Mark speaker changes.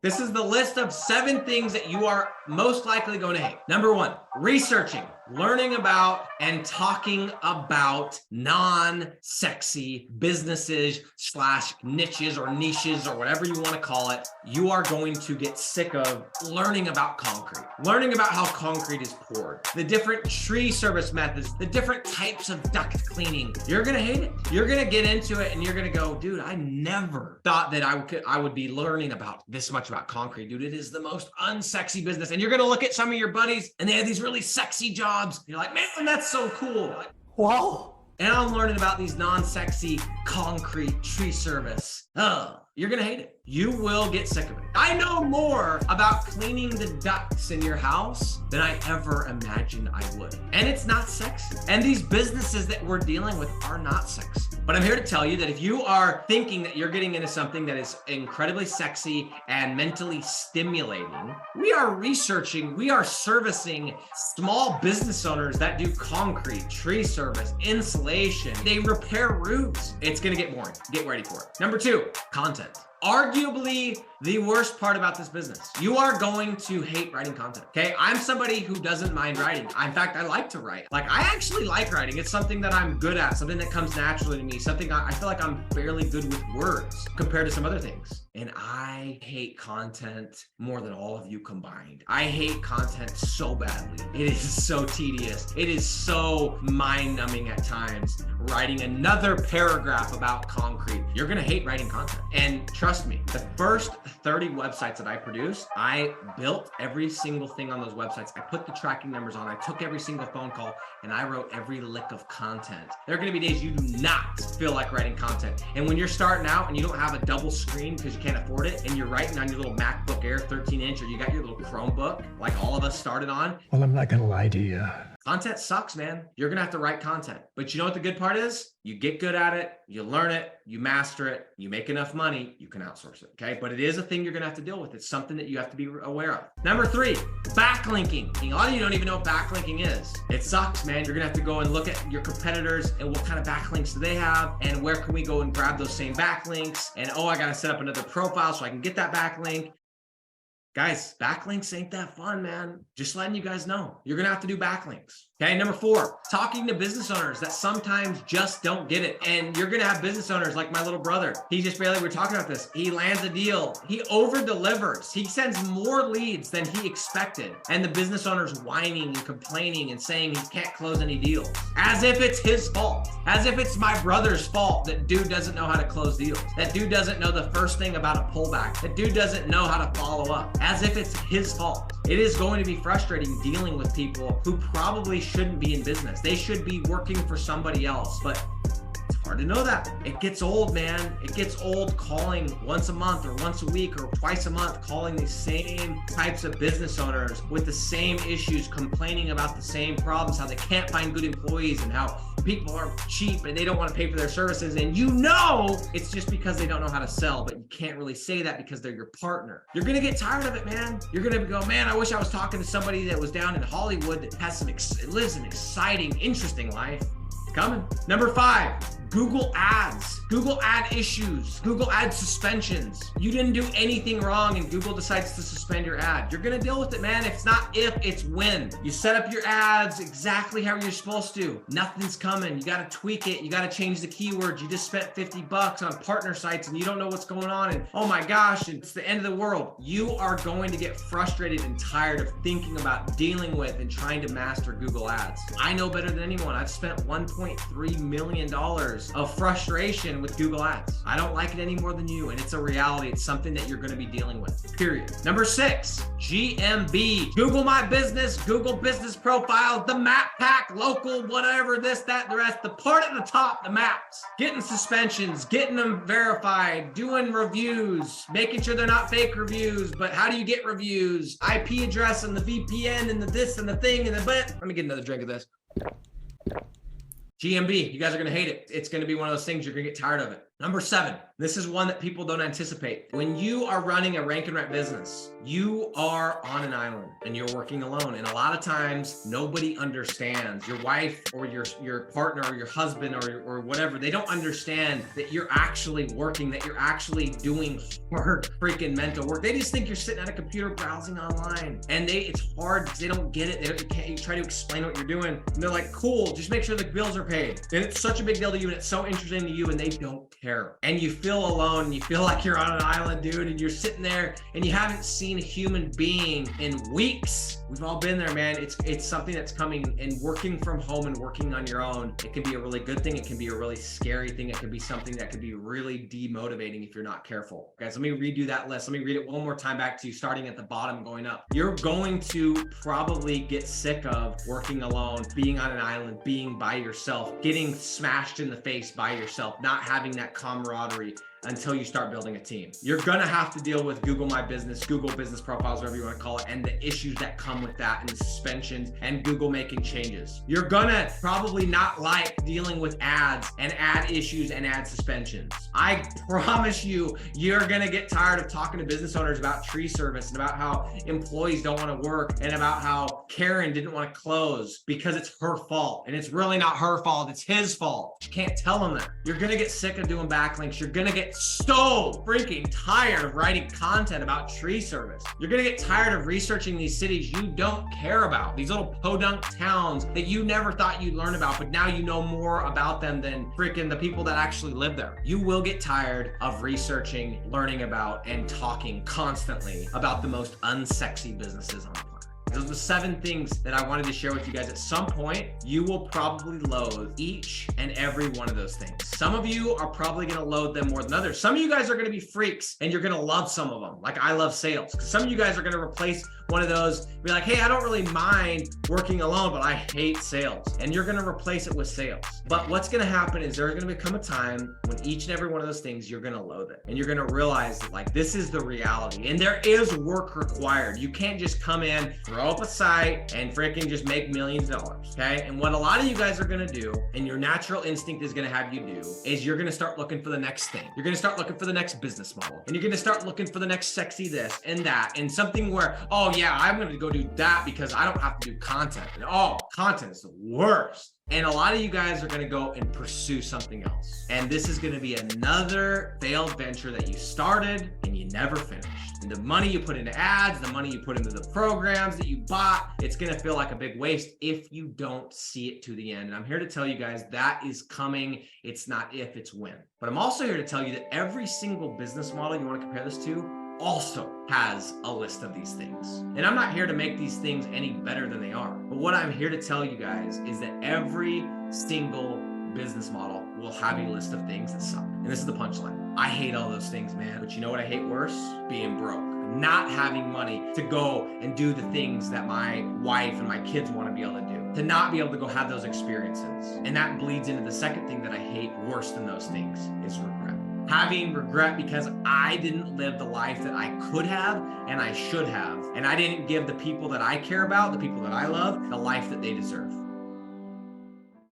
Speaker 1: This is the list of 7 things that you are most likely going to hate. Number 1, researching, learning about, and talking about non-sexy businesses / niches or niches or whatever you want to call it. You are going to get sick of learning about concrete, learning about how concrete is poured, the different tree service methods, the different types of duct cleaning. You're going to hate it. You're going to get into it and you're going to go, dude, I never thought that I would be learning about this much about concrete, dude. It is the most unsexy business. And you're going to look at some of your buddies and they have these really sexy jobs. You're like, man, that's so cool. Like, wow. And I'm learning about these non-sexy concrete tree service. You're going to hate it. You will get sick of it. I know more about cleaning the ducts in your house than I ever imagined I would. And it's not sexy. And these businesses that we're dealing with are not sexy. But I'm here to tell you that if you are thinking that you're getting into something that is incredibly sexy and mentally stimulating, we are researching, we are servicing small business owners that do concrete, tree service, insulation. They repair roofs. It's going to get boring. Get ready for it. Number 2, content. Arguably the worst part about this business. You are going to hate writing content. Okay. I'm somebody who doesn't mind writing. In fact, I like to write. Like, I actually like writing. It's something that I'm good at, something that comes naturally to me, something I feel like I'm fairly good with words compared to some other things. And I hate content more than all of you combined. I hate content so badly. It is so tedious. It is so mind-numbing at times. Writing another paragraph about concrete. You're gonna hate writing content. And trust me, the first 30 websites that I produced, I built every single thing on those websites. I put the tracking numbers on. I took every single phone call and I wrote every lick of content. There are gonna be days you do not feel like writing content. And when you're starting out and you don't have a double screen because you can't afford it, and you're writing on your little MacBook Air 13-inch, or you got your little Chromebook, like all of us started on.
Speaker 2: Well, I'm not gonna lie to you.
Speaker 1: Content sucks, man. You're gonna have to write content. But you know what the good part is? You get good at it, you learn it, you master it, you make enough money, you can outsource it, okay? But it is a thing you're gonna have to deal with. It's something that you have to be aware of. Number 3, backlinking. A lot of you don't even know what backlinking is. It sucks, man. You're gonna have to go and look at your competitors and what kind of backlinks do they have, and where can we go and grab those same backlinks, and oh, I gotta set up another profile so I can get that backlink. Guys, backlinks ain't that fun, man. Just letting you guys know. You're gonna have to do backlinks. Okay, number 4, talking to business owners that sometimes just don't get it. And you're gonna have business owners like my little brother. He just barely, we're talking about this. He lands a deal. He over delivers. He sends more leads than he expected. And the business owner's whining and complaining and saying he can't close any deals. As if it's his fault. As if it's my brother's fault that dude doesn't know how to close deals. That dude doesn't know the first thing about a pullback. That dude doesn't know how to follow up. As if it's his fault. It is going to be frustrating dealing with people who probably shouldn't be in business. They should be working for somebody else, but it's hard to know that. It gets old, man. It gets old calling once a month or once a week or twice a month, calling these same types of business owners with the same issues, complaining about the same problems, how they can't find good employees and how people are cheap and they don't want to pay for their services. And you know, it's just because they don't know how to sell, but you can't really say that because they're your partner. You're going to get tired of it, man. You're going to go, man, I wish I was talking to somebody that was down in Hollywood that has lives an exciting, interesting life. It's coming. Number 5, Google ads, Google ad issues, Google ad suspensions. You didn't do anything wrong and Google decides to suspend your ad. You're gonna deal with it, man. It's not if, it's when. You set up your ads exactly how you're supposed to. Nothing's coming. You gotta tweak it. You gotta change the keywords. You just spent $50 on partner sites and you don't know what's going on and oh my gosh, it's the end of the world. You are going to get frustrated and tired of thinking about dealing with and trying to master Google ads. I know better than anyone. I've spent $1.3 million of frustration with Google ads. I don't like it any more than you, and it's a reality. It's something that you're going to be dealing with, period. Number 6, GMB. Google My Business, Google Business Profile, the map pack, local, whatever, this, that, the rest, the part at the top, the maps. Getting suspensions, getting them verified, doing reviews, making sure they're not fake reviews, but how do you get reviews? IP address and the VPN and the this and the thing and the but. Let me get another drink of this. GMB, you guys are going to hate it. It's going to be one of those things you're going to get tired of it. Number 7, this is one that people don't anticipate. When you are running a rank and rent business, you are on an island and you're working alone. And a lot of times nobody understands. Your wife or your partner or your husband or whatever, they don't understand that you're actually working, that you're actually doing hard freaking mental work. They just think you're sitting at a computer browsing online. And it's hard because they don't get it. You try to explain what you're doing. And they're like, cool, just make sure the bills are paid. And it's such a big deal to you and it's so interesting to you and they don't care. And you feel alone and you feel like you're on an island, dude, and you're sitting there and you haven't seen a human being in weeks. We've all been there, man. It's something that's coming, and working from home and working on your own, it can be a really good thing. It can be a really scary thing. It can be something that could be really demotivating if you're not careful. Guys, let me redo that list. Let me read it one more time back to you, starting at the bottom, going up. You're going to probably get sick of working alone, being on an island, being by yourself, getting smashed in the face by yourself, not having that camaraderie until you start building a team. You're gonna have to deal with Google My Business, Google Business Profiles, whatever you wanna call it, and the issues that come with that, and the suspensions, and Google making changes. You're gonna probably not like dealing with ads and ad issues and ad suspensions. I promise you, you're gonna get tired of talking to business owners about tree service and about how employees don't wanna work and about how Karen didn't wanna close because it's her fault. And it's really not her fault, it's his fault. You can't tell them that. You're gonna get sick of doing backlinks. You're gonna get so freaking tired of writing content about tree service. You're gonna get tired of researching these cities you don't care about, these little podunk towns that you never thought you'd learn about, but now you know more about them than freaking the people that actually live there. You will get tired of researching, learning about, and talking constantly about the most unsexy businesses on the planet. Those are the 7 things that I wanted to share with you guys. At some point, you will probably loathe each and every one of those things. Some of you are probably going to loathe them more than others. Some of you guys are going to be freaks and you're going to love some of them. Like I love sales. Some of you guys are going to replace one of those, be like, hey, I don't really mind working alone, but I hate sales. And you're going to replace it with sales. But what's going to happen is there's going to become a time when each and every one of those things, you're going to loathe it. And you're going to realize that like, this is the reality. And there is work required. You can't just come in, throw up a site and freaking just make millions of dollars, okay? And what a lot of you guys are gonna do, and your natural instinct is gonna have you do, is you're gonna start looking for the next thing. You're gonna start looking for the next business model. And you're gonna start looking for the next sexy this and that, and something where, oh yeah, I'm gonna go do that because I don't have to do content. And oh, content is the worst. And a lot of you guys are going to go and pursue something else. And this is going to be another failed venture that you started and you never finished. And the money you put into ads, the money you put into the programs that you bought, it's going to feel like a big waste if you don't see it to the end. And I'm here to tell you guys that is coming. It's not if, it's when. But I'm also here to tell you that every single business model you want to compare this to also has a list of these things. And I'm not here to make these things any better than they are. But what I'm here to tell you guys is that every single business model will have a list of things that suck. And this is the punchline. I hate all those things, man. But you know what I hate worse? Being broke. Not having money to go and do the things that my wife and my kids want to be able to do. To not be able to go have those experiences. And that bleeds into the second thing that I hate worse than those things is regret. Having regret because I didn't live the life that I could have and I should have. And I didn't give the people that I care about, the people that I love, the life that they deserve.